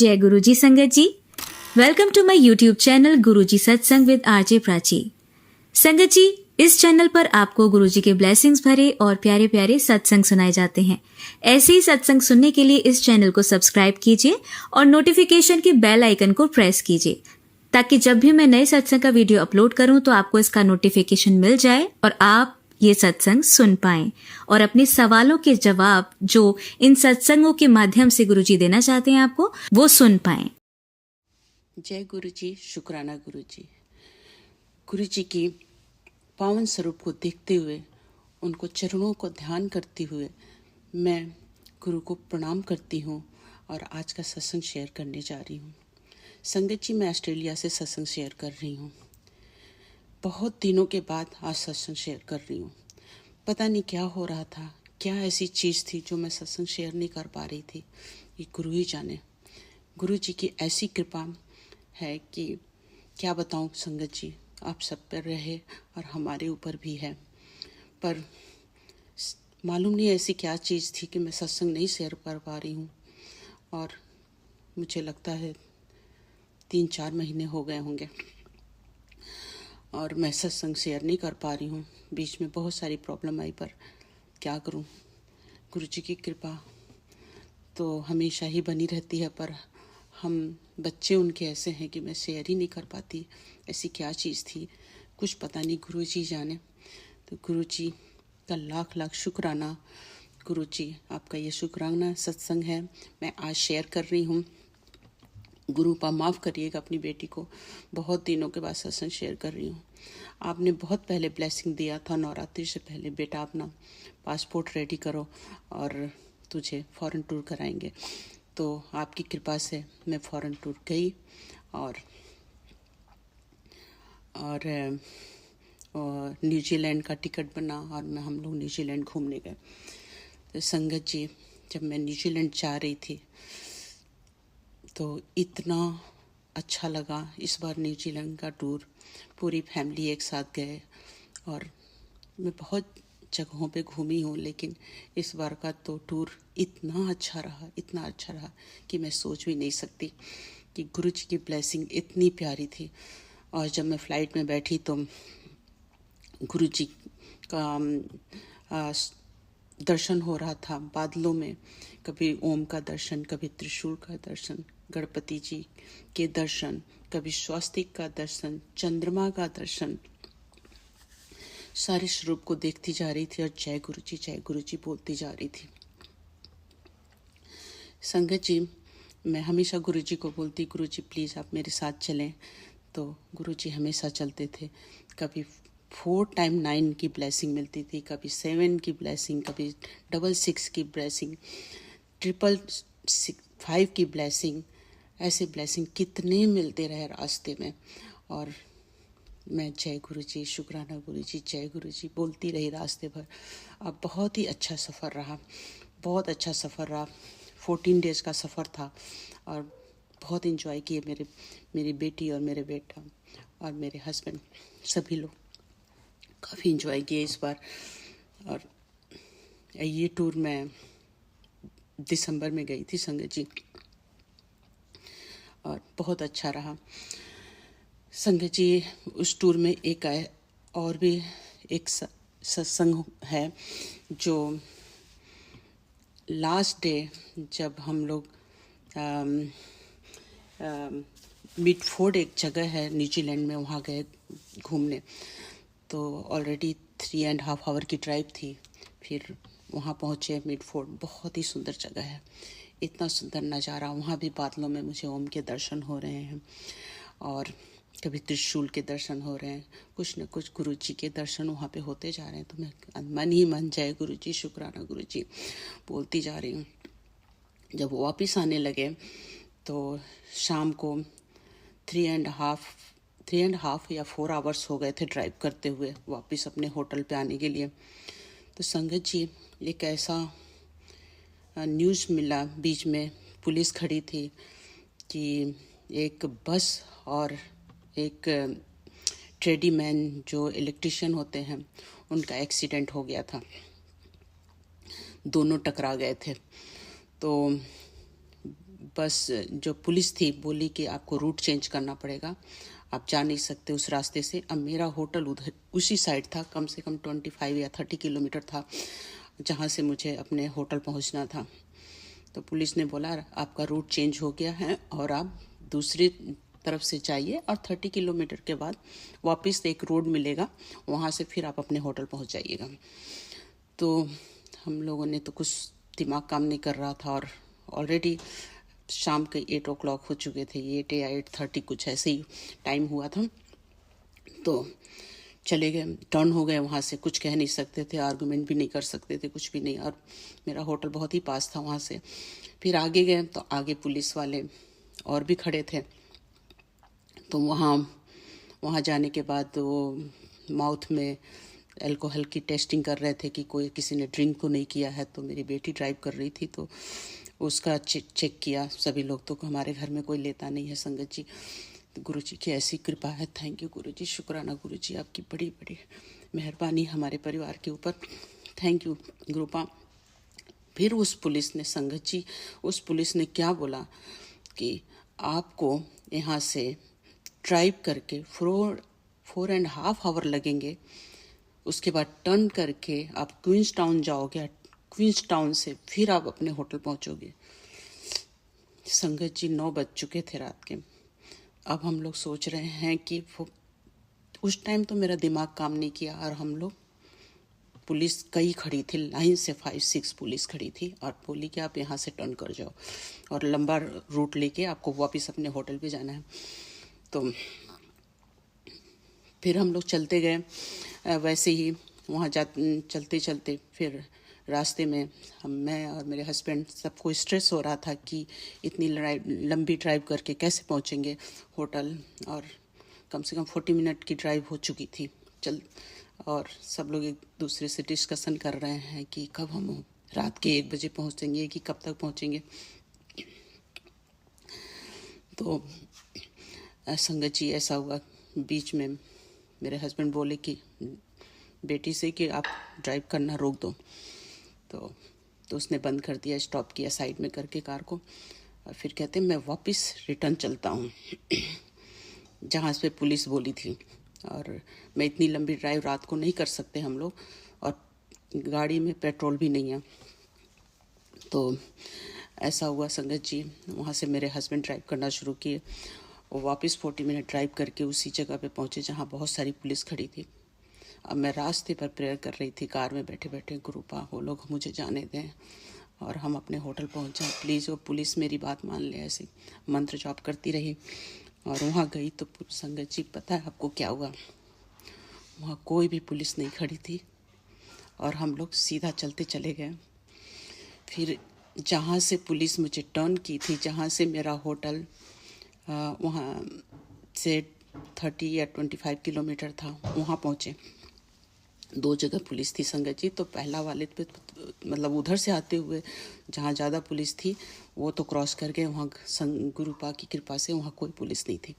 जय गुरुजी संगत जी, welcome to my YouTube channel Guruji सत्संग विद आरजे प्राची। संगत जी, इस चैनल पर आपको गुरुजी के ब्लेसिंग्स भरे और प्यारे प्यारे सत्संग सुनाए जाते हैं। ऐसे ही सत्संग सुनने के लिए इस चैनल को सब्सक्राइब कीजिए और नोटिफिकेशन के बेल आइकन को प्रेस कीजिए, ताकि जब भी मैं नए सत्संग का वीडियो अपलोड करूं तो आपको इसका नोटिफिकेशन मिल जाए और आप ये सत्संग सुन पाएं और अपने सवालों के जवाब जो इन सत्संगों के माध्यम से गुरुजी देना चाहते हैं आपको, वो सुन पाएं। जय गुरुजी, शुक्राना गुरुजी। गुरुजी की पावन स्वरूप को देखते हुए, उनको चरणों को ध्यान करते हुए मैं गुरु को प्रणाम करती हूँ और आज का सत्संग शेयर करने जा रही हूँ। संगत जी, मैं ऑस्ट्रेलिया से सत्संग शेयर कर रही हूँ। बहुत दिनों के बाद आज सत्संग शेयर कर रही हूँ। पता नहीं क्या हो रहा था, क्या ऐसी चीज़ थी जो मैं सत्संग शेयर नहीं कर पा रही थी, ये गुरु ही जाने। गुरु जी की ऐसी कृपा है कि क्या बताऊं संगत जी, आप सब पर रहे और हमारे ऊपर भी है। पर मालूम नहीं ऐसी क्या चीज़ थी कि मैं सत्संग नहीं शेयर कर पा रही हूँ और मुझे लगता है 3-4 महीने हो गए होंगे और मैं सत्संग शेयर नहीं कर पा रही हूँ। बीच में बहुत सारी प्रॉब्लम आई, पर क्या करूँ, गुरु जी की कृपा तो हमेशा ही बनी रहती है, पर हम बच्चे उनके ऐसे हैं कि मैं शेयर ही नहीं कर पाती। ऐसी क्या चीज़ थी, कुछ पता नहीं, गुरु जी जाने। तो गुरु जी का लाख लाख शुक्राना। गुरु जी, आपका ये शुक्राना सत्संग है, मैं आज शेयर कर रही हूँ। गुरु पा माफ़ करिएगा अपनी बेटी को, बहुत दिनों के बाद सत्संग शेयर कर रही हूँ। आपने बहुत पहले ब्लेसिंग दिया था, नवरात्रि से पहले, बेटा अपना पासपोर्ट रेडी करो और तुझे फॉरेन टूर कराएंगे। तो आपकी कृपा से मैं फॉरेन टूर गई और न्यूजीलैंड का टिकट बना और हम लोग न्यूजीलैंड घूमने गए। तो संगत जी, जब मैं न्यूजीलैंड जा रही थी तो इतना अच्छा लगा। इस बार न्यूजीलैंड का टूर पूरी फैमिली एक साथ गए और मैं बहुत जगहों पे घूमी हूँ, लेकिन इस बार का तो टूर इतना अच्छा रहा कि मैं सोच भी नहीं सकती कि गुरु जी की ब्लेसिंग इतनी प्यारी थी। और जब मैं फ़्लाइट में बैठी तो गुरु जी का दर्शन हो रहा था बादलों में, कभी ओम का दर्शन, कभी त्रिशूल का दर्शन, गणपति जी के दर्शन, कभी स्वस्तिक का दर्शन, चंद्रमा का दर्शन। सारे स्वरूप को देखती जा रही थी और जय गुरु जी बोलती जा रही थी। संगत जी, मैं हमेशा गुरु जी को बोलती, गुरु जी प्लीज़ आप मेरे साथ चलें। तो गुरु जी हमेशा चलते थे। कभी 4 टाइम 9 की ब्लेसिंग मिलती थी, कभी 7 की ब्लेसिंग, कभी 666 की ब्लेसिंग, 555 की ब्लेसिंग। ऐसे ब्लेसिंग कितने मिलते रहे रास्ते में। और मैं जय गुरु जी, शुक्राना गुरु जी, जय गुरु जी बोलती रही रास्ते भर। अब बहुत ही अच्छा सफ़र रहा, बहुत अच्छा सफ़र रहा। 14 डेज़ का सफ़र था और बहुत इन्जॉय किए मेरी बेटी और मेरे बेटा और मेरे हस्बैंड, सभी लोग काफ़ी इन्जॉय किए इस बार। और ये टूर मैं दिसंबर में गई थी संगत जी और बहुत अच्छा रहा। संगत जी, उस टूर में एक और भी एक सत्संग है जो लास्ट डे, जब हम लोग मिडफोर्ड एक जगह है न्यूजीलैंड में, वहाँ गए घूमने। तो ऑलरेडी 3.5 आवर की ड्राइव थी। फिर वहाँ पहुँचे मिडफोर्ड, बहुत ही सुंदर जगह है, इतना सुंदर नज़ारा। वहाँ भी बादलों में मुझे ओम के दर्शन हो रहे हैं और कभी त्रिशूल के दर्शन हो रहे हैं, कुछ न कुछ गुरु जी के दर्शन वहाँ पे होते जा रहे हैं। तो मैं मन ही मन जय गुरु जी, शुक्राना गुरु जी बोलती जा रही हूँ। जब वापस आने लगे तो शाम को 3.5 या 4 आवर्स हो गए थे ड्राइव करते हुए वापस अपने होटल पे आने के लिए। तो संगत जी, एक ऐसा न्यूज़ मिला, बीच में पुलिस खड़ी थी कि एक बस और एक ट्रेडी मैन जो इलेक्ट्रिशियन होते हैं, उनका एक्सीडेंट हो गया था, दोनों टकरा गए थे। तो बस जो पुलिस थी बोली कि आपको रूट चेंज करना पड़ेगा, आप जा नहीं सकते उस रास्ते से। अब मेरा होटल उधर उसी साइड था, कम से कम 25 या 30 किलोमीटर था जहाँ से मुझे अपने होटल पहुँचना था। तो पुलिस ने बोला आपका रूट चेंज हो गया है और आप दूसरी तरफ से जाइए और 30 किलोमीटर के बाद वापस एक रोड मिलेगा, वहाँ से फिर आप अपने होटल पहुँच जाइएगा। तो हम लोगों ने तो कुछ दिमाग काम नहीं कर रहा था और ऑलरेडी शाम के 8 o'clock हो चुके थे, 8 या 8:30 कुछ ऐसे ही टाइम हुआ था। तो चले गए, टर्न हो गए, वहाँ से कुछ कह नहीं सकते थे, आर्गुमेंट भी नहीं कर सकते थे, कुछ भी नहीं। और मेरा होटल बहुत ही पास था वहाँ से। फिर आगे गए तो आगे पुलिस वाले और भी खड़े थे। तो वहाँ जाने के बाद वो माउथ में अल्कोहल की टेस्टिंग कर रहे थे कि कोई किसी ने ड्रिंक तो नहीं किया है। तो मेरी बेटी ड्राइव कर रही थी तो उसका चेक किया सभी लोग। तो हमारे घर में कोई लेता नहीं है संगत जी, गुरु जी की ऐसी कृपा है। थैंक यू गुरु जी, शुक्राना गुरु जी, आपकी बड़ी बड़ी मेहरबानी हमारे परिवार के ऊपर। Thank you गुरुपा। फिर उस पुलिस ने संगत जी, उस पुलिस ने क्या बोला कि आपको यहाँ से ड्राइव करके 4.5 hour लगेंगे, उसके बाद टर्न करके आप क्वींस टाउन जाओगे, क्वींस टाउन से फिर आप अपने होटल पहुँचोगे। संगत जी 9 बज चुके थे रात के। अब हम लोग सोच रहे हैं कि उस टाइम तो मेरा दिमाग काम नहीं किया और हम लोग पुलिस कई खड़ी थी, लाइन से 5-6 पुलिस खड़ी थी और बोली कि आप यहाँ से टर्न कर जाओ और लंबा रूट लेके आपको वापस अपने होटल पे जाना है। तो फिर हम लोग चलते गए, वैसे ही वहाँ चलते चलते फिर रास्ते में मैं और मेरे हस्बैंड सबको स्ट्रेस हो रहा था कि इतनी लंबी ड्राइव करके कैसे पहुँचेंगे होटल। और कम से कम 40 मिनट की ड्राइव हो चुकी थी और सब लोग एक दूसरे से डिस्कशन कर रहे हैं कि कब हम रात के 1 बजे पहुँचेंगे कि कब तक पहुँचेंगे। तो संगत जी ऐसा हुआ, बीच में मेरे हस्बैंड बोले कि बेटी से कि आप ड्राइव करना रोक दो। तो उसने बंद कर दिया, स्टॉप किया साइड में करके कार को और फिर कहते मैं वापस रिटर्न चलता हूँ जहाँ पे पुलिस बोली थी। और मैं इतनी लंबी ड्राइव रात को नहीं कर सकते हम लोग और गाड़ी में पेट्रोल भी नहीं है। तो ऐसा हुआ संगत जी, वहाँ से मेरे हस्बैंड ड्राइव करना शुरू किए। वो वापस 40 मिनट ड्राइव करके उसी जगह पे पहुँचे जहाँ बहुत सारी पुलिस खड़ी थी। अब मैं रास्ते पर प्रेयर कर रही थी कार में बैठे बैठे, गुरुपा वो लोग मुझे जाने दें और हम अपने होटल पहुँच जाएं, प्लीज़ वो पुलिस मेरी बात मान ले। ऐसे मंत्र जाप करती रही और वहाँ गई तो संगत जी पता है आपको क्या हुआ, वहाँ कोई भी पुलिस नहीं खड़ी थी और हम लोग सीधा चलते चले गए। फिर जहाँ से पुलिस मुझे टर्न की थी, जहाँ से मेरा होटल वहाँ से 30 या 25 किलोमीटर था, वहाँ पहुँचे। 2 जगह पुलिस थी संगत जी। तो पहला वाले पे मतलब उधर से आते हुए जहाँ ज़्यादा पुलिस थी वो तो क्रॉस कर गए, वहाँ गुरुपा की कृपा से वहाँ कोई पुलिस नहीं थी।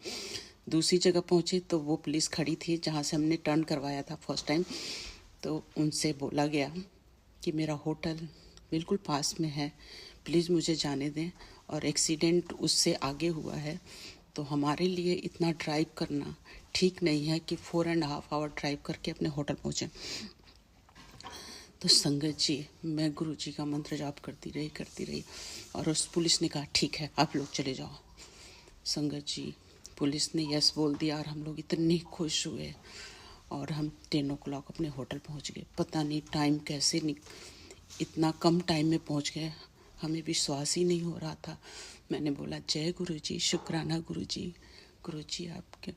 दूसरी जगह पहुँचे तो वो पुलिस खड़ी थी जहाँ से हमने टर्न करवाया था फर्स्ट टाइम। तो उनसे बोला गया कि मेरा होटल बिल्कुल पास में है, प्लीज़ मुझे जाने दें और एक्सीडेंट उससे आगे हुआ है तो हमारे लिए इतना ड्राइव करना ठीक नहीं है कि 4.5 hour ड्राइव करके अपने होटल पहुँचे। तो संगत जी मैं गुरु जी का मंत्र जाप करती रही और उस पुलिस ने कहा ठीक है आप लोग चले जाओ। संगत जी पुलिस ने यस बोल दिया और हम लोग इतने खुश हुए और हम 10 o'clock अपने होटल पहुँच गए। पता नहीं टाइम कैसे इतना कम टाइम में पहुँच गए, हमें विश्वास ही नहीं हो रहा था। मैंने बोला जय गुरु जी, शुक्राना गुरु जी आपके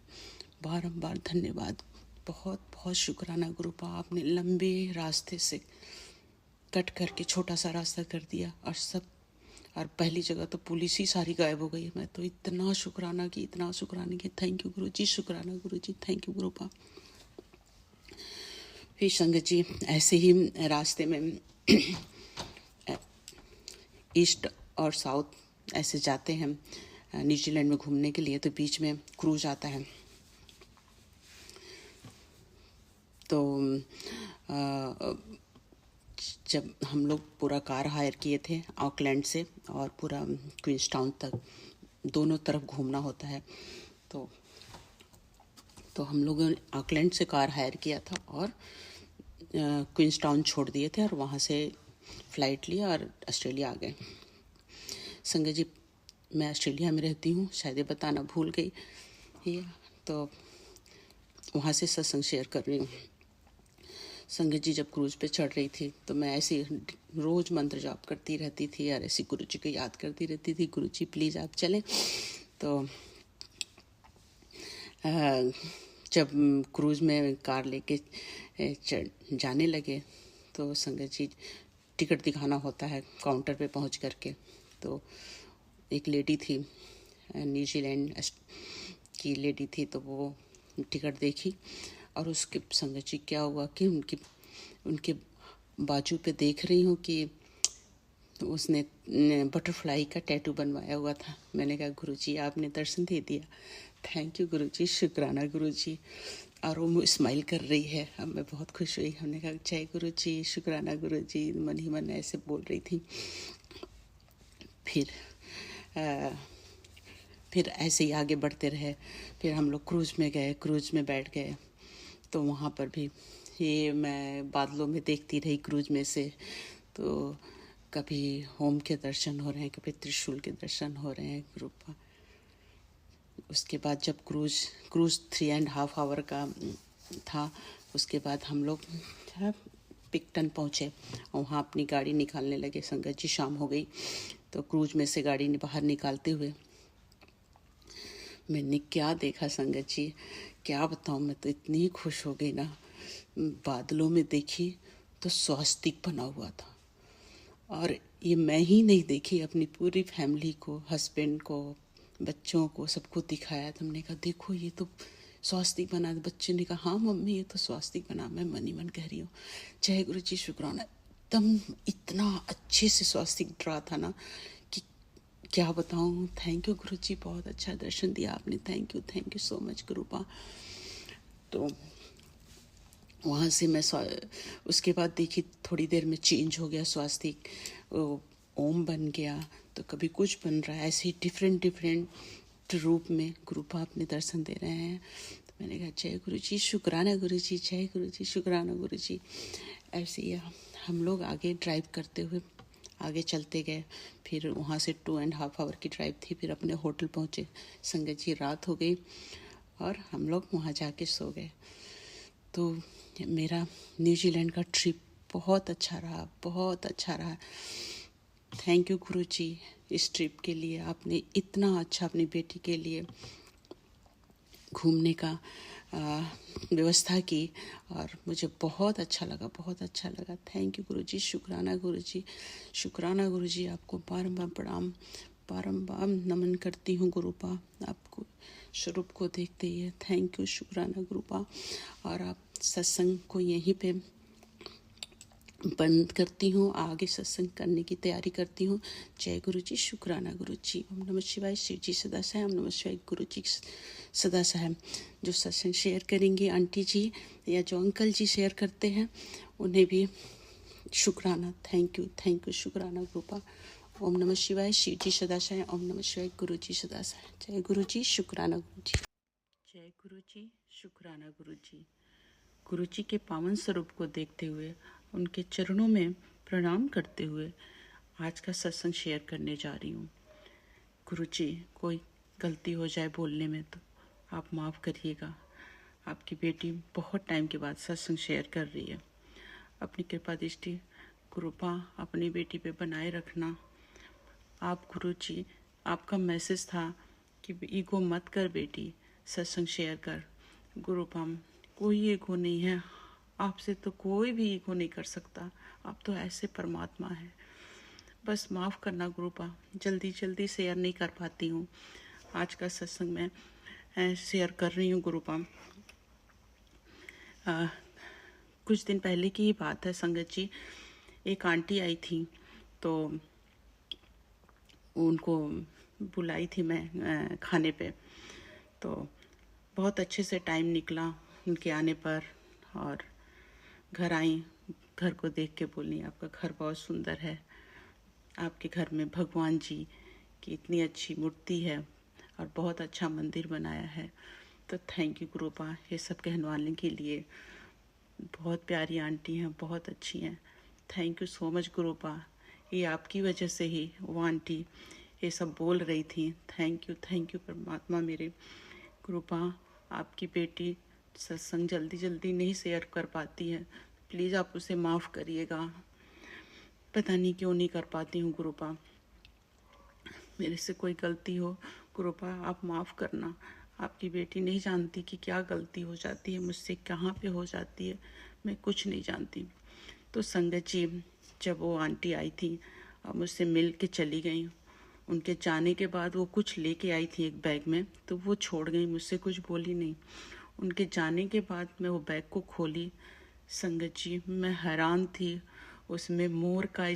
बारंबार धन्यवाद, बहुत बहुत शुक्राना गुरुपा, आपने लंबे रास्ते से कट करके छोटा सा रास्ता कर दिया और पहली जगह तो पुलिस ही सारी गायब हो गई। मैं तो इतना शुक्राना की थैंक यू गुरु जी, शुक्राना गुरु जी, थैंक यू गुरुपा। फिर संगत जी ऐसे ही रास्ते में ईस्ट और साउथ ऐसे जाते हैं न्यूजीलैंड में घूमने के लिए। तो बीच में क्रूज आता है तो जब हम लोग पूरा कार हायर किए थे ऑकलैंड से और पूरा क्वींसटाउन तक दोनों तरफ घूमना होता है, तो हम लोगों ने ऑकलैंड से कार हायर किया था और क्वींसटाउन छोड़ दिए थे और वहाँ से फ़्लाइट लिया और ऑस्ट्रेलिया आ गए। संगत जी, मैं ऑस्ट्रेलिया में रहती हूँ, शायद ये बताना भूल गई ये, तो वहाँ से सत्संग शेयर कर रही हूँ। संगत जी जब क्रूज पे चढ़ रही थी तो मैं ऐसे रोज़ मंत्र जाप करती रहती थी और ऐसी गुरु जी को याद करती रहती थी, गुरु जी प्लीज़ आप चलें। तो जब क्रूज में कार लेके जाने लगे तो संगत जी टिकट दिखाना होता है काउंटर पे पहुंच करके, तो एक लेडी थी, न्यूजीलैंड की लेडी थी, तो वो टिकट देखी और उसके संगत जी क्या हुआ कि उनके बाजू पे देख रही हूँ कि उसने बटरफ्लाई का टैटू बनवाया हुआ था। मैंने कहा गुरुजी आपने दर्शन दे दिया, थैंक यू गुरुजी, शुक्राना गुरुजी। और वो स्माइल कर रही है, अब मैं बहुत खुश हुई। हमने कहा जय गुरुजी, शुक्राना गुरुजी, मन ही मन ऐसे बोल रही थी। फिर ऐसे ही आगे बढ़ते रहे। फिर हम लोग क्रूज़ में गए, क्रूज़ में बैठ गए, तो वहाँ पर भी ये मैं बादलों में देखती रही क्रूज़ में से। तो कभी होम के दर्शन हो रहे हैं, कभी त्रिशूल के दर्शन हो रहे हैं ग्रुप। उसके बाद जब क्रूज़ 3.5 आवर का था, उसके बाद हम लोग पिकटन पहुँचे और वहाँ अपनी गाड़ी निकालने लगे। संगत जी शाम हो गई, तो क्रूज़ में से गाड़ी बाहर निकालते हुए मैंने क्या देखा संगत जी, क्या बताऊँ, मैं तो इतनी खुश हो गई ना। बादलों में देखी तो स्वास्तिक बना हुआ था, और ये मैं ही नहीं देखी, अपनी पूरी फैमिली को, हस्बैंड को, बच्चों को, सबको दिखाया। तो हमने कहा देखो ये तो स्वास्तिक बना। बच्चे ने कहा हाँ मम्मी ये तो स्वास्तिक बना। मैं मन ही मन कह रही हूँ जय गुरु जी, शुक्राना। एकदम इतना अच्छे से स्वास्तिक रहा था ना कि क्या बताऊँ। थैंक यू गुरु जी, बहुत अच्छा दर्शन दिया आपने, थैंक यू सो मच गुरुपा। तो वहाँ से मैं उसके बाद देखी थोड़ी देर में चेंज हो गया स्वास्तिक, ओम बन गया, तो कभी कुछ बन रहा है, ऐसे ही डिफरेंट रूप में गुरुपा अपने दर्शन दे रहे हैं। तो मैंने कहा जय गुरु जी, शुक्राना गुरु जी, जय गुरु जी, शुक्राना गुरु जी। ऐसे ही हम लोग आगे ड्राइव करते हुए आगे चलते गए। फिर वहाँ से 2.5 आवर की ड्राइव थी। फिर अपने होटल पहुँचे। संगत जी रात हो गई और हम लोग वहाँ जाके सो गए। तो मेरा न्यूजीलैंड का ट्रिप बहुत अच्छा रहा, बहुत अच्छा रहा। थैंक यू गुरु जी इस ट्रिप के लिए। आपने इतना अच्छा अपनी बेटी के लिए घूमने का व्यवस्था की और मुझे बहुत अच्छा लगा, बहुत अच्छा लगा। थैंक यू गुरु जी, शुक्राना गुरु जी, शुक्राना गुरु जी। आपको बारंबार प्रणाम, बारंबार नमन करती हूँ गुरुपा, आपको स्वरूप को देखते ही। थैंक यू, शुक्राना गुरुपा। और आप सत्संग को यहीं पे बंद करती हूँ, आगे सत्संग करने की तैयारी करती हूँ। जय गुरु जी, शुक्राना गुरु जी। ओम नमः शिवाय, शिव जी सदा साहब, ओम नमः शिवाय, गुरु जी सदा साहब। जो सत्संग शेयर करेंगी आंटी जी या जो अंकल जी शेयर करते हैं उन्हें भी शुक्राना, थैंक यू, शुक्राना गुरुपा। ओम नमः शिवाय, शिव जी सदा साहब, ओम नमः शिवाय, गुरु जी सदा साहब। जय गुरु जी, शुक्राना गुरु जी, जय गुरु जी, शुक्राना गुरु जी। गुरु जी के पावन स्वरूप को देखते हुए, उनके चरणों में प्रणाम करते हुए आज का सत्संग शेयर करने जा रही हूँ। गुरु जी, कोई गलती हो जाए बोलने में तो आप माफ़ करिएगा। आपकी बेटी बहुत टाइम के बाद सत्संग शेयर कर रही है। अपनी कृपा दृष्टि गुरुपा अपनी बेटी पे बनाए रखना। आप गुरु जी, आपका मैसेज था कि ईगो मत कर बेटी, सत्संग शेयर कर। गुरुपा कोई ईगो नहीं है, आपसे तो कोई भी ईगो नहीं कर सकता, आप तो ऐसे परमात्मा हैं। बस माफ़ करना गुरुपा, जल्दी शेयर नहीं कर पाती हूँ। आज का सत्संग मैं शेयर कर रही हूँ गुरुपा। कुछ दिन पहले की ही बात है संगत जी। एक आंटी आई थी तो उनको बुलाई थी मैं खाने पे, तो बहुत अच्छे से टाइम निकला उनके आने पर और घर आई। घर को देख के बोली आपका घर बहुत सुंदर है, आपके घर में भगवान जी की इतनी अच्छी मूर्ति है और बहुत अच्छा मंदिर बनाया है। तो थैंक यू गुरुपा ये सब कहलवाने के लिए। बहुत प्यारी आंटी हैं, बहुत अच्छी हैं। थैंक यू सो मच गुरुपा, ये आपकी वजह से ही वो आंटी ये सब बोल रही थी। थैंक यू परमात्मा मेरे। गुरुपा आपकी बेटी सत्संग जल्दी जल्दी नहीं शेयर कर पाती है, प्लीज़ आप उसे माफ़ करिएगा। पता नहीं क्यों नहीं कर पाती हूँ गुरुपा, मेरे से कोई गलती हो गुरुपा आप माफ़ करना। आपकी बेटी नहीं जानती कि क्या गलती हो जाती है मुझसे, कहाँ पे हो जाती है, मैं कुछ नहीं जानती। तो संगत जी, जब वो आंटी आई थी और मुझसे मिल के चली गई, उनके जाने के बाद वो कुछ लेके आई थी एक बैग में, तो वो छोड़ गई, मुझसे कुछ बोली नहीं। उनके जाने के बाद मैं वो बैग को खोली, संगत जी मैं हैरान थी। उसमें मोर का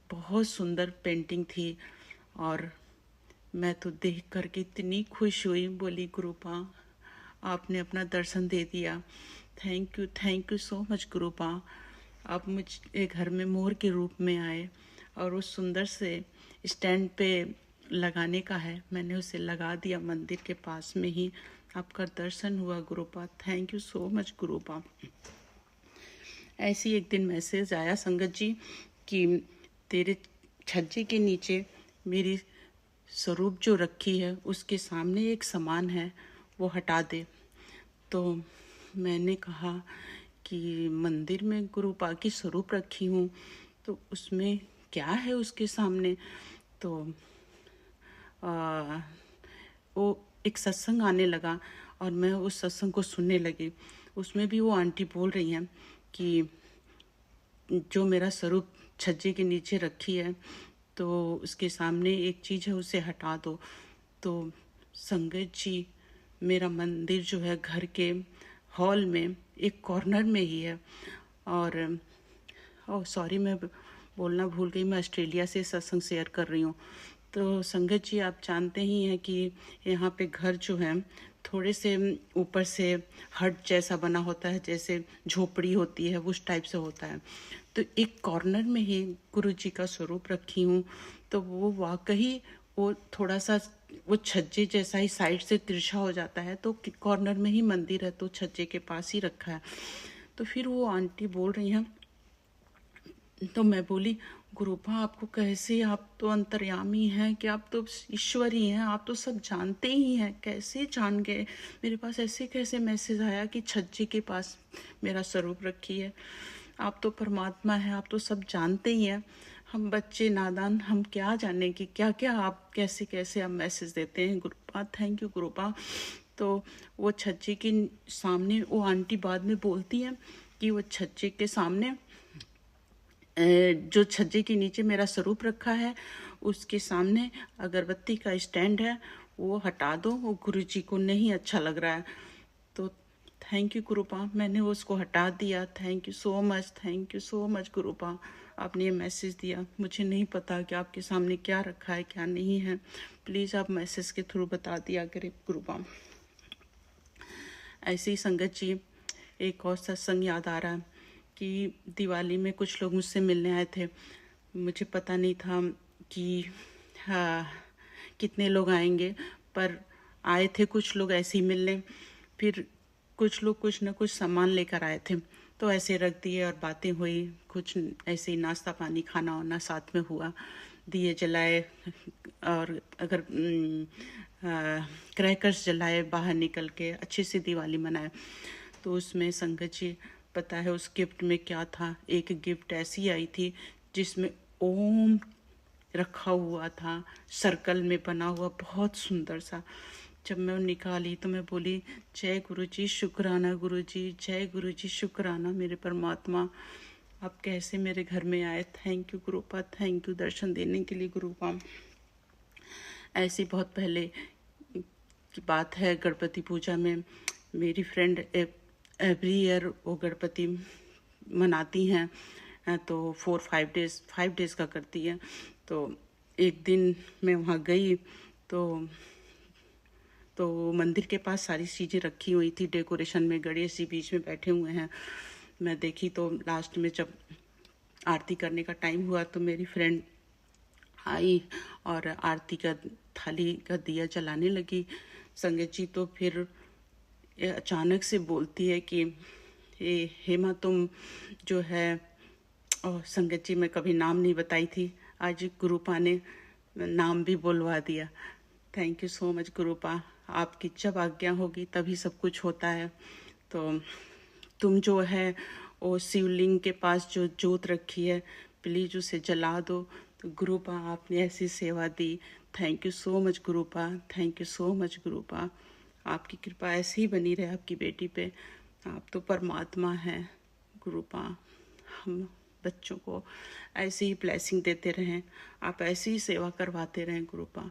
बहुत सुंदर पेंटिंग थी और मैं तो देख करके इतनी खुश हुई। बोली गुरुपा आपने अपना दर्शन दे दिया, थैंक यू सो मच गुरुपा। आप मुझे घर में मोर के रूप में आए और उस सुंदर से स्टैंड पे लगाने का है, मैंने उसे लगा दिया मंदिर के पास में ही। आपका दर्शन हुआ गुरुपा, थैंक यू सो मच गुरुपा। ऐसी एक दिन मैसेज आया संगत जी कि तेरे छज्जे के नीचे मेरी स्वरूप जो रखी है उसके सामने एक सामान है, वो हटा दे। तो मैंने कहा कि मंदिर में गुरुपा की स्वरूप रखी हूँ, तो उसमें क्या है उसके सामने। तो वो एक सत्संग आने लगा और मैं उस सत्संग को सुनने लगी। उसमें भी वो आंटी बोल रही हैं कि जो मेरा स्वरूप छज्जे के नीचे रखी है तो उसके सामने एक चीज़ है, उसे हटा दो। तो संगत जी, मेरा मंदिर जो है घर के हॉल में एक कॉर्नर में ही है। और सॉरी मैं बोलना भूल गई, मैं ऑस्ट्रेलिया से सत्संग शेयर कर रही हूँ। तो संगत जी आप जानते ही हैं कि यहाँ पे घर जो है थोड़े से ऊपर से हट जैसा बना होता है, जैसे झोपड़ी होती है उस टाइप से होता है। तो एक कॉर्नर में ही गुरु जी का स्वरूप रखी हूँ। तो वो वाकई वो थोड़ा सा वो छज्जे जैसा ही साइड से तिरछा हो जाता है, तो कॉर्नर में ही मंदिर है, तो छज्जे के पास ही रखा है। तो फिर वो आंटी बोल रही हैं, तो मैं बोली गुरुपा आपको कैसे, आप तो अंतर्यामी हैं कि आप तो ईश्वर ही हैं, आप तो सब जानते ही हैं, कैसे जान गए, मेरे पास ऐसे कैसे मैसेज आया कि छज्जे के पास मेरा स्वरूप रखी है। आप तो परमात्मा है, आप तो सब जानते ही हैं, हम बच्चे नादान हम क्या जाने कि क्या क्या आप कैसे कैसे आप मैसेज देते हैं गुरुपा। Thank you गुरुपा। तो वो छज्जे के सामने वो आंटी बाद में बोलती है कि वो छज्जे के सामने जो छज्जे के नीचे मेरा स्वरूप रखा है उसके सामने अगरबत्ती का स्टैंड है, वो हटा दो, वो गुरु जी को नहीं अच्छा लग रहा है। तो थैंक यू गुरुपा, मैंने उसको हटा दिया। थैंक यू सो मच गुरुपा, आपने ये मैसेज दिया। मुझे नहीं पता कि आपके सामने क्या रखा है क्या नहीं है, प्लीज़ आप मैसेज के थ्रू बता दिया करें गुरुपा। ऐसे ही संगत जी, एक और सत्संग याद आ रहा है कि दिवाली में कुछ लोग मुझसे मिलने आए थे। मुझे पता नहीं था कि कितने लोग आएंगे, पर आए थे कुछ लोग ऐसे ही मिलने। फिर कुछ लोग कुछ न कुछ सामान लेकर आए थे, तो ऐसे रख दिए और बातें हुई, कुछ ऐसे ही नाश्ता पानी खाना वाना साथ में हुआ, दिए जलाए और अगर क्रैकर्स जलाए, बाहर निकल के अच्छे से दिवाली मनाए। तो उसमें संगत जी पता है उस गिफ्ट में क्या था, एक गिफ्ट ऐसी आई थी जिसमें ओम रखा हुआ था, सर्कल में बना हुआ, बहुत सुंदर सा। जब मैं निकाली तो मैं बोली जय गुरु जी शुक्राना गुरु जी, जय गुरु जी शुक्राना मेरे परमात्मा, आप कैसे मेरे घर में आए। Thank you Gurupa, thank you दर्शन देने के लिए गुरुपा। ऐसी बहुत पहले की बात है, गणपति पूजा में मेरी फ्रेंड एवरी ईयर वो गणपति मनाती हैं, तो 5 डेज का करती है। तो एक दिन मैं वहाँ गई तो मंदिर के पास सारी चीज़ें रखी हुई थी डेकोरेशन में, गणेश जी बीच में बैठे हुए हैं। मैं देखी तो लास्ट में जब आरती करने का टाइम हुआ तो मेरी फ्रेंड आई और आरती का थाली का दिया जलाने लगी संगत जी। तो फिर ये अचानक से बोलती है कि ये हेमा तुम जो है, और संगत जी मैं कभी नाम नहीं बताई थी, आज गुरुपा ने नाम भी बोलवा दिया। Thank you so much Gurupa, आपकी जब आज्ञा होगी तभी सब कुछ होता है। तो तुम जो है वो शिवलिंग के पास जो जोत रखी है प्लीज उसे जला दो। तो गुरुपा आपने ऐसी सेवा दी, thank you so much Gurupa, thank you so much Gurupa. आपकी कृपा ऐसे ही बनी रहे आपकी बेटी पे, आप तो परमात्मा हैं गुरुपा। हम बच्चों को ऐसे ही ब्लेसिंग देते रहें, आप ऐसी ही सेवा करवाते रहें गुरुपा।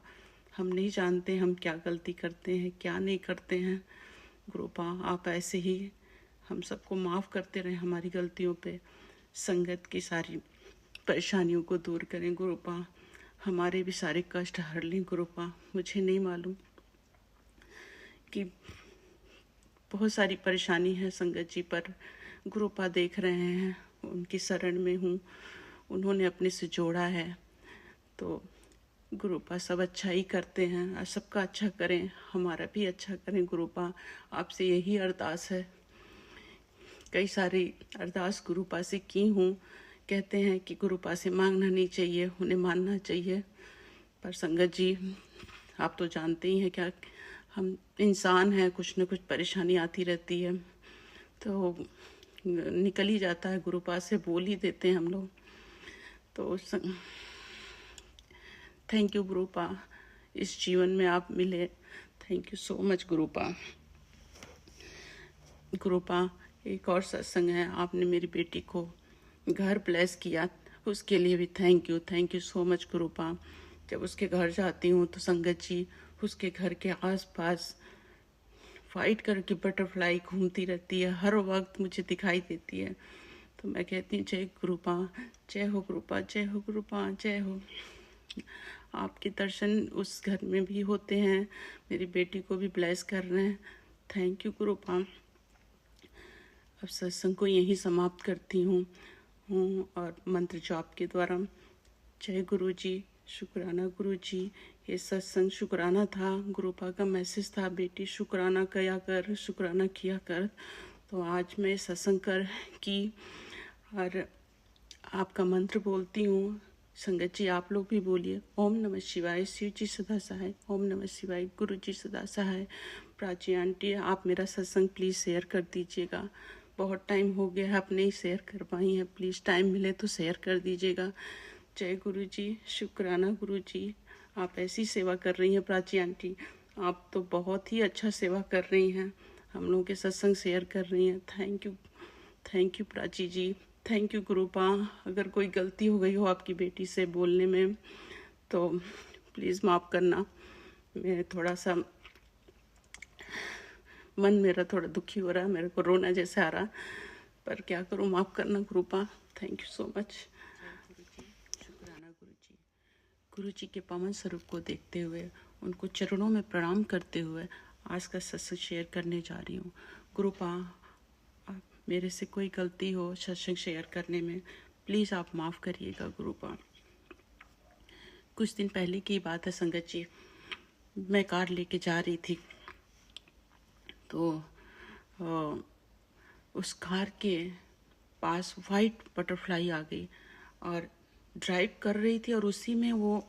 हम नहीं जानते हम क्या गलती करते हैं क्या नहीं करते हैं गुरुपा, आप ऐसे ही हम सबको माफ़ करते रहें हमारी गलतियों पे। संगत की सारी परेशानियों को दूर करें गुरुपा, हमारे भी सारे कष्ट हर लें गुरुपा। मुझे नहीं मालूम कि बहुत सारी परेशानी है संगत जी, पर गुरुपा देख रहे हैं, उनकी शरण में हूँ, उन्होंने अपने से जोड़ा है। तो गुरुपा सब अच्छा ही करते हैं और सबका अच्छा करें, हमारा भी अच्छा करें गुरुपा, आपसे यही अरदास है। कई सारी अरदास गुरुपा से की हूँ, कहते हैं कि गुरुपा से मांगना नहीं चाहिए, उन्हें मानना चाहिए। पर संगत जी आप तो जानते ही हैं क्या, हम इंसान हैं, कुछ न कुछ परेशानी आती रहती है तो निकल ही जाता है, गुरुपा से बोल ही देते हैं हम लोग। तो थैंक यू गुरुपा, इस जीवन में आप मिले, थैंक यू सो मच गुरुपा। गुरुपा एक और सत्संग है, आपने मेरी बेटी को घर ब्लेस किया, उसके लिए भी थैंक यू सो मच गुरुपा। जब उसके घर जाती हूँ तो संगत जी उसके घर के आसपास फाइट करके बटरफ्लाई घूमती रहती है, हर वक्त मुझे दिखाई देती है। तो मैं कहती हूँ जय गुरुपा, जय हो गुरुपा, जय हो गुरुपा, जय हो। आपके दर्शन उस घर में भी होते हैं, मेरी बेटी को भी ब्लेस कर रहे हैं, थैंक यू गुरुपा। अब सत्संग को यहीं समाप्त करती हूँ और मंत्र जाप के द्वारा। जय गुरु जी, शुक्राना गुरु जी। ये सत्संग शुक्राना था, गुरुपा का मैसेज था, बेटी शुक्राना किया कर, शुक्राना किया कर। तो आज मैं सत्संग कर की और आपका मंत्र बोलती हूँ। संगत जी आप लोग भी बोलिए, ओम नमः शिवाय, शिव जी सदा सहाय, ओम नमः शिवाय, गुरु जी सदा सहाय। प्राची आंटी आप मेरा सत्संग प्लीज़ शेयर कर दीजिएगा, बहुत टाइम हो गया है आप नहीं शेयर कर पाई हैं, प्लीज़ टाइम मिले तो शेयर कर दीजिएगा। जय गुरु जी, शुक्राना गुरु जी, आप ऐसी सेवा कर रही हैं प्राची आंटी, आप तो बहुत ही अच्छा सेवा कर रही हैं, हम लोगों के सत्संग शेयर कर रही हैं। Thank you Prachi ji, thank you Gurupa. अगर कोई गलती हो गई हो आपकी बेटी से बोलने में तो प्लीज़ माफ़ करना, मैं थोड़ा सा मन मेरा थोड़ा दुखी हो रहा है, मेरे को रोना जैसे आ रहा, पर क्या करूँ, माफ़ करना Gurupa. Thank you so much. शुक्राना गुरु जी। गुरु जी के पावन स्वरूप को देखते हुए, उनको चरणों में प्रणाम करते हुए आज का सत्संग शेयर करने जा रही हूँ। गुरुपा मेरे से कोई गलती हो सत्संग शेयर करने में, प्लीज़ आप माफ़ करिएगा गुरुपा। कुछ दिन पहले की बात है संगत जी, मैं कार लेके जा रही थी तो उस कार के पास वाइट बटरफ्लाई आ गई और ड्राइव कर रही थी और उसी में वो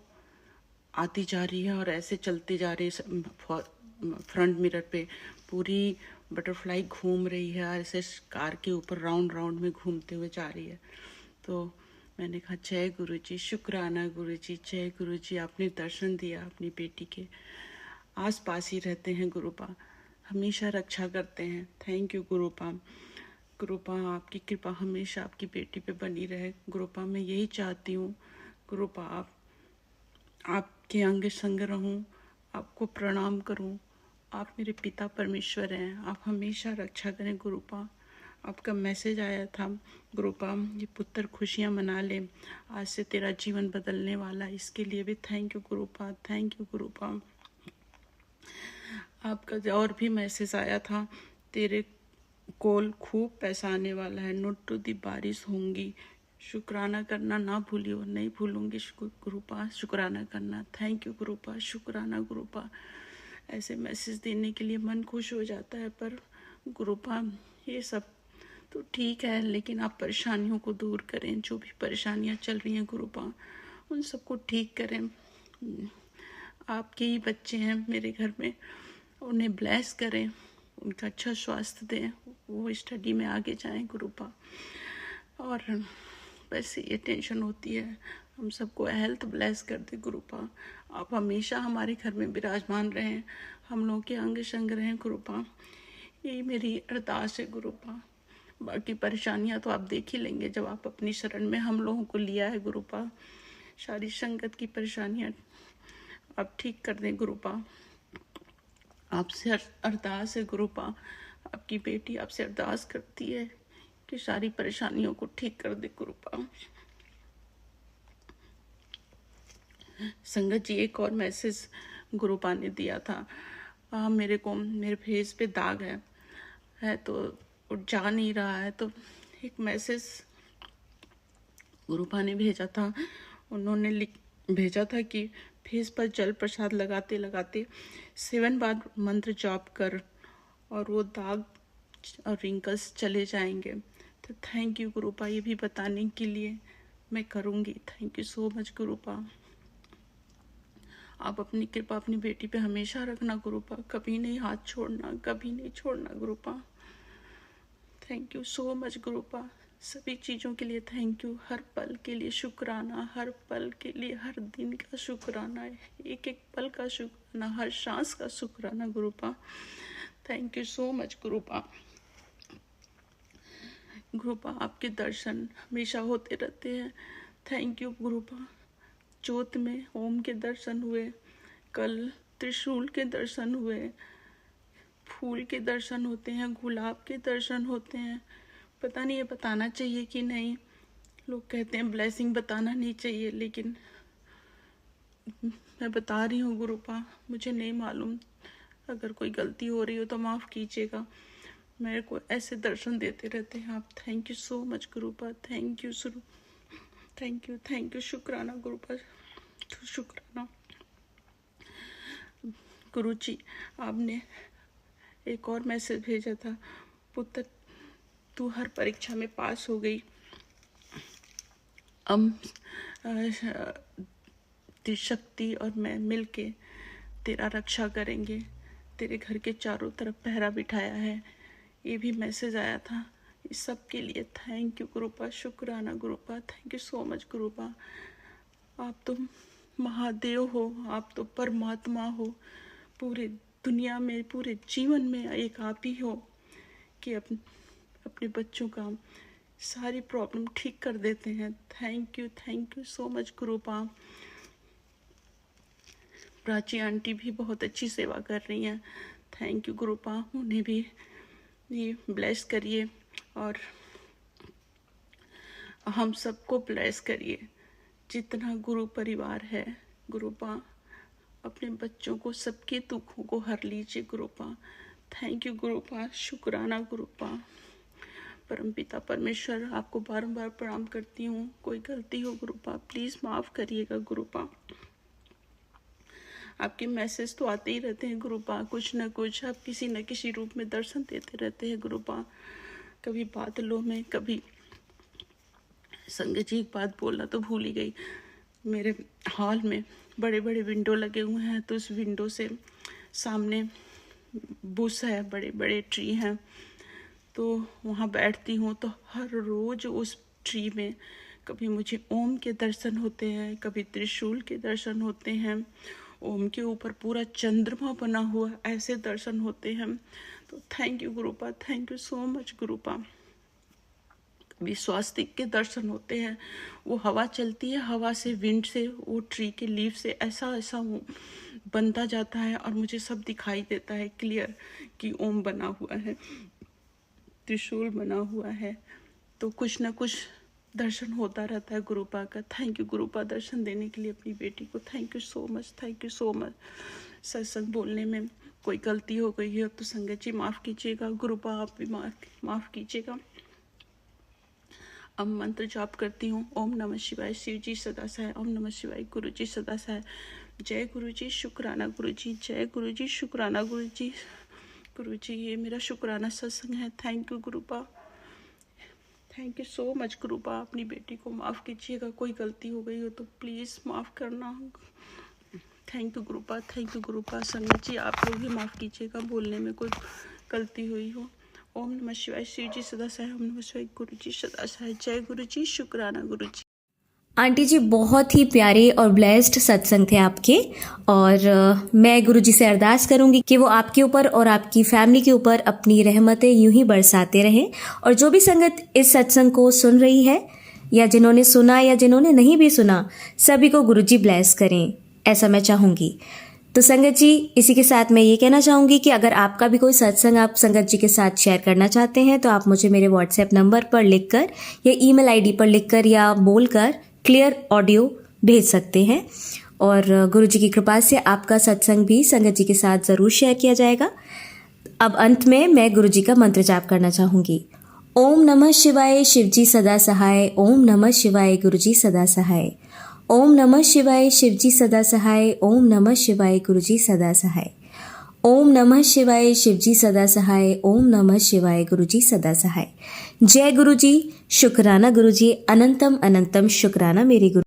आती जा रही है और ऐसे चलते जा रही है, फ्रंट मिरर पे पूरी बटरफ्लाई घूम रही है और ऐसे कार के ऊपर राउंड राउंड में घूमते हुए जा रही है। तो मैंने कहा जय गुरु जी, शुक्राना गुरु जी, जय गुरु जी, आपने दर्शन दिया अपनी बेटी के, आस पास ही रहते हैं गुरुपा, हमेशा रक्षा करते हैं, थैंक यू गुरुपा। गुरुपा आपकी कृपा हमेशा आपकी बेटी पे बनी रहे गुरुपा, मैं यही चाहती हूँ गुरुपा, आपके अंग संग रहूं, आपको प्रणाम करूं, आप मेरे पिता परमेश्वर हैं, आप हमेशा रक्षा करें गुरुपा। आपका मैसेज आया था गुरुपा, ये पुत्र खुशियाँ मना ले, आज से तेरा जीवन बदलने वाला, इसके लिए भी thank you Gurupa, thank you Gurupa. आपका और भी मैसेज आया था, तेरे कोल खूब पैसा आने वाला है, नोट टू दी बारिश होंगी, शुक्राना करना ना भूलियो, नहीं भूलूंगी गुरुपा शुक्राना करना। थैंक यू गुरुपा, शुक्राना गुरुपा। ऐसे मैसेज देने के लिए मन खुश हो जाता है, पर गुरुपा ये सब तो ठीक है, लेकिन आप परेशानियों को दूर करें। जो भी परेशानियां चल रही हैं गुरुपा, उन सबको ठीक करें। आपके ही बच्चे हैं मेरे घर में, उन्हें ब्लेस करें, उनका अच्छा स्वास्थ्य दें, वो स्टडी में आगे जाएं गुरुपा। और वैसे ये टेंशन होती है, हम सबको हेल्थ ब्लेस कर दे गुरुपा। आप हमेशा हमारे घर में विराजमान रहें, हम लोगों के अंग संग रहें गुरुपा। यही मेरी अरदास है गुरुपा। बाकी परेशानियां तो आप देख ही लेंगे जब आप अपनी शरण में हम लोगों को लिया है गुरुपा। सारी संगत की परेशानियां आप ठीक कर दें गुरुपा। आपसे अरदास है गुरुपा, आपकी बेटी आपसे अरदास करती है कि सारी परेशानियों को ठीक कर दे गुरुपा। संगत जी, एक और मैसेज गुरुपा ने दिया था। मेरे फेस पे दाग है तो जा नहीं रहा है, तो एक मैसेज गुरुपा ने भेजा था। उन्होंने भेजा था कि फेस पर जल प्रसाद लगाते लगाते 7 बार मंत्र जाप कर और वो दाग और रिंकल्स चले जाएंगे। तो थैंक यू गुरुपा, ये भी बताने के लिए मैं करूँगी। Thank you so much गुरुपा। आप अपनी कृपा अपनी बेटी पे हमेशा रखना गुरुपा, कभी नहीं हाथ छोड़ना, कभी नहीं छोड़ना गुरुपा। थैंक यू सो मच गुरुपा, सभी चीज़ों के लिए थैंक यू। हर पल के लिए शुक्राना, हर पल के लिए, हर दिन का शुक्राना, एक एक पल का शुक्राना, हर सांस का शुक्राना गुरुपा। Thank you so much गुरुपा। गुरुपा, आपके दर्शन हमेशा होते रहते हैं। Thank you गुरुपा। ज्योत में ओम के दर्शन हुए, कल त्रिशूल के दर्शन हुए, फूल के दर्शन होते हैं, गुलाब के दर्शन होते हैं। पता नहीं ये बताना चाहिए कि नहीं, लोग कहते हैं ब्लेसिंग बताना नहीं चाहिए, लेकिन मैं बता रही हूँ गुरुपा, मुझे नहीं मालूम, अगर कोई गलती हो रही हो तो माफ़ कीजिएगा। मेरे को ऐसे दर्शन देते रहते हैं आप। Thank you so much Gurupa, thank you thank you शुक्राना गुरुपा, शुक्राना। गुरुजी, आपने एक और मैसेज भेजा था, पुत्र तू हर परीक्षा में पास हो गई, अब शक्ति और मैं मिलके तेरा रक्षा करेंगे, तेरे घर के चारों तरफ पहरा बिठाया है। ये भी मैसेज आया था। इस सब के लिए थैंक यू गुरुपा, शुक्राना गुरुपा, थैंक यू सो मच गुरुपा। आप तो महादेव हो, आप तो परमात्मा हो, पूरे दुनिया में, पूरे जीवन में एक आप ही हो कि अपने बच्चों का सारी प्रॉब्लम ठीक कर देते हैं। Thank you so much गुरुपा। Prachi aunty भी बहुत अच्छी सेवा कर रही हैं। थैंक यू गुरुपा, उन्हें भी ये ब्लेस करिए और हम सबको ब्लेस करिए। जितना गुरु परिवार है गुरुपा, अपने बच्चों को सबके दुखों को हर लीजिए गुरुपा। थैंक यू गुरुपा, शुक्राना गुरुपा। परमपिता परमेश्वर, आपको बारंबार प्रणाम करती हूँ। कोई गलती हो गुरुपा प्लीज़ माफ़ करिएगा गुरुपा। आपके मैसेज तो आते ही रहते हैं गुरुपा, कुछ न कुछ आप किसी न किसी रूप में दर्शन देते रहते हैं गुरुपा। कभी बादलों में, कभी संगत जी, एक बात बोलना तो भूल ही गई। मेरे हॉल में बड़े बड़े विंडो लगे हुए हैं, तो उस विंडो से सामने बुश है, बड़े बड़े ट्री हैं, तो वहाँ बैठती हूँ तो हर रोज़ उस ट्री में कभी मुझे ओम के दर्शन होते हैं, कभी त्रिशूल के दर्शन होते हैं, ओम के ऊपर पूरा चंद्रमा बना हुआ, ऐसे दर्शन होते हैं। तो thank you Gurupa, thank you so much Gurupa. कभी स्वास्तिक के दर्शन होते हैं, वो हवा चलती है, हवा से, विंड से, वो ट्री के लीफ से ऐसा ऐसा वो बनता जाता है और मुझे सब दिखाई देता है क्लियर कि ओम बना हुआ है, त्रिशूल बना हुआ है। तो कुछ ना कुछ दर्शन होता रहता है गुरुपा का। थैंक यू गुरुपा, दर्शन देने के लिए अपनी बेटी को। Thank you so much, thank you so much. सत्संग बोलने में कोई गलती हो गई है तो संगत जी माफ़ कीजिएगा, गुरुपा आप भी माफ़ कीजिएगा। अब मंत्र जाप करती हूँ। ओम नमः शिवाय, शिव जी सदा सहाय। ओम नमः शिवाय, गुरु जी सदा सहाय। जय गुरु जी, शुक्राना गुरु जी। जय गुरु जी, शुक्राना गुरु जी। गुरु जी, ये मेरा शुक्राना सत्संग है। Thank you Gurupa, thank you so much Gurupa. अपनी बेटी को माफ़ कीजिएगा, कोई गलती हो गई हो तो प्लीज़ माफ़ करना। Thank you Gurupa, thank you Gurupa. संगत जी, आप लोग भी माफ़ कीजिएगा, बोलने में कोई गलती हुई हो। ओम नमः शिवाय, शिव जी सदा सहाय। ओम नमः शिवाय, गुरु जी सदा सहाय। जय गुरु जी, शुक्राना गुरु जी। आंटी जी, बहुत ही प्यारे और ब्लेस्ड सत्संग थे आपके, और मैं गुरु जी से अरदास करूंगी कि वो आपके ऊपर और आपकी फैमिली के ऊपर अपनी रहमतें यूं ही बरसाते रहें। और जो भी संगत इस सत्संग को सुन रही है, या जिन्होंने सुना या जिन्होंने नहीं भी सुना, सभी को गुरु जी ब्लेस करें, ऐसा मैं चाहूंगी। तो संगत जी, इसी के साथ मैं ये कहना चाहूंगी कि अगर आपका भी कोई सत्संग आप संगत जी के साथ शेयर करना चाहते हैं तो आप मुझे मेरे व्हाट्सएप नंबर पर लिखकर या ईमेल आईडी पर लिखकर या बोलकर क्लियर ऑडियो भेज सकते हैं, और गुरु जी की कृपा से आपका सत्संग भी संगत जी के साथ ज़रूर शेयर किया जाएगा। अब अंत में मैं गुरु जी का मंत्र जाप करना चाहूंगी। ओम नमः शिवाय, शिव जी सदा सहाय। ओम नमः शिवाय, गुरु जी सदा सहाय। ओम नमः शिवाय, शिव जी सदा सहाय। ओम नमः शिवाय, गुरु जी सदा सहाय। ओम नमः शिवाय, शिव जी सदा सहाय। ओम नमः शिवाय, गुरु जी सदा सहाय। जय गुरु जी, शुक्राना गुरु जी, अनंतम अनंतम शुक्राना मेरे गुरु।